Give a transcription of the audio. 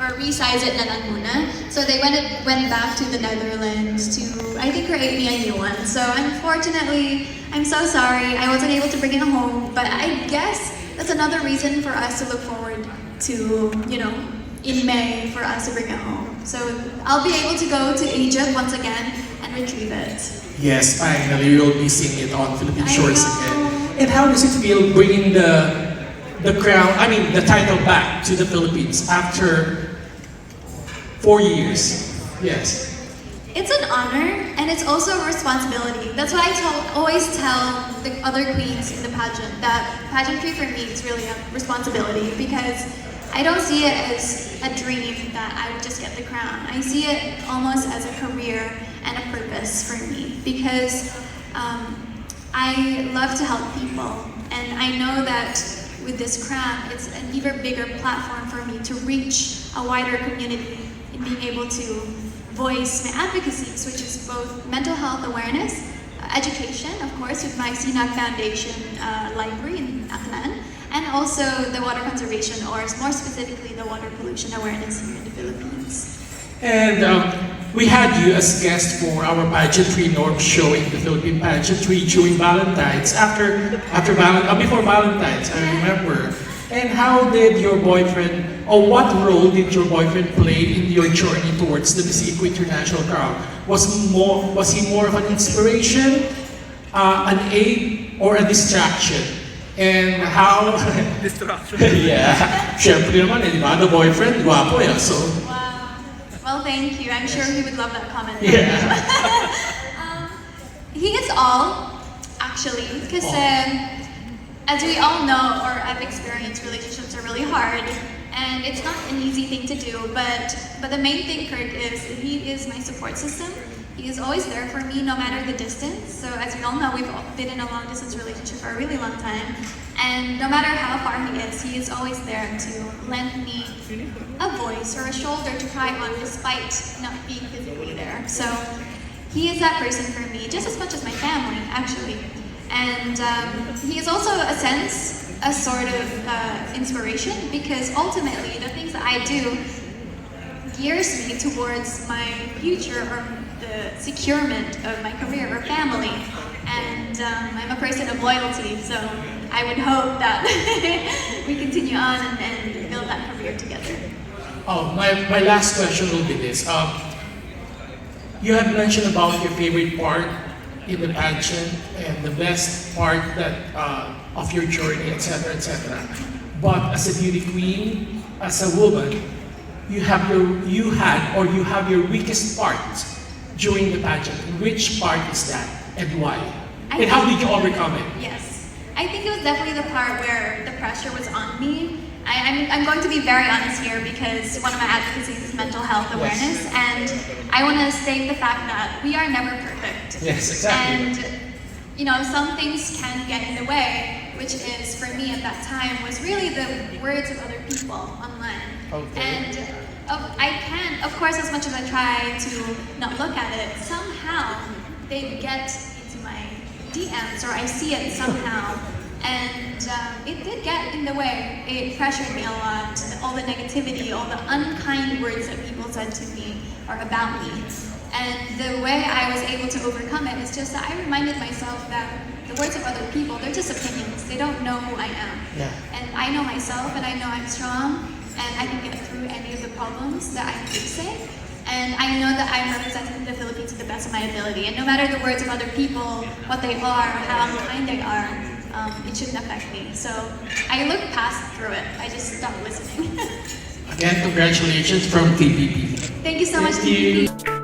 or resize it na lang muna. So they went back to the Netherlands to, I think, create me a new one. So unfortunately, I'm so sorry, I wasn't able to bring it home, but I guess that's another reason for us to look forward to, you know, in May for us to bring it home. So I'll be able to go to Egypt once again and retrieve it. Yes, finally you'll be seeing it on Philippine shores again. And how does it feel bringing the crown, I mean the title back to the Philippines after 4 years? Yes. It's an honor, and it's also a responsibility. That's why I always tell the other queens in the pageant that pageantry for me is really a responsibility, because I don't see it as a dream that I would just get the crown. I see it almost as a career and a purpose for me, because I love to help people, and I know that with this crown, it's an even bigger platform for me to reach a wider community in being able to voice my advocacies, which is both mental health awareness, education, of course, with my CNAC Foundation library in Aklan, and also the water conservation, or more specifically, the water pollution awareness here in the Philippines. And we had you as guest for our pageantry norm show in the Philippine pageantry during Valentine's, before Valentine's, I remember. And how did your boyfriend, or what role did your boyfriend play in your journey towards the Miss Eco International crown? Was he more of an inspiration, an aid, or a distraction? And how... Distraction. Yeah. Siyempre naman, di ba? The boyfriend, guwapo yan. So... Wow. Well, thank you. I'm sure he would love that comment. Yeah. He is all, actually, because as we all know, or I've experienced, relationships are really hard, and it's not an easy thing to do, but the main thing, Kirk, is he is my support system. He is always there for me, no matter the distance. So as we all know, we've been in a long-distance relationship for a really long time, and no matter how far he is always there to lend me a voice or a shoulder to cry on, despite not being physically there. So he is that person for me, just as much as my family, actually. And he is also a sort of inspiration, because ultimately the things that I do gears me towards my future, or the securement of my career or family. And I'm a person of loyalty, so I would hope that we continue on and build that career together. Oh, my last question will be this. You have mentioned about your favorite part in the pageant and the best part that of your journey, etc., etc. But as a beauty queen, as a woman, you have your weakest part during the pageant. Which part is that, and why? And how did you overcome it? Yes, I think it was definitely the part where the pressure was on me. I'm going to be very honest here, because one of my advocacies is mental health awareness, and I want to state the fact that we are never perfect. Yes, exactly. And you know, some things can get in the way, which is, for me at that time, was really the words of other people online. Okay. And I can, of course, as much as I try to not look at it, somehow they get into my DMs, or I see it somehow. And it did get in the way. It pressured me a lot. All the negativity, all the unkind words that people said to me or about me. And the way I was able to overcome it is just that I reminded myself that the words of other people, they're just opinions. They don't know who I am. Yeah. And I know myself, and I know I'm strong, and I can get through any of the problems that I'm facing. And I know that I'm representing the Philippines to the best of my ability. And no matter the words of other people, what they are, how unkind they are, it shouldn't affect me. So I look past through it. I just stopped listening. Again, congratulations from TPP. Thank you so much, TPP.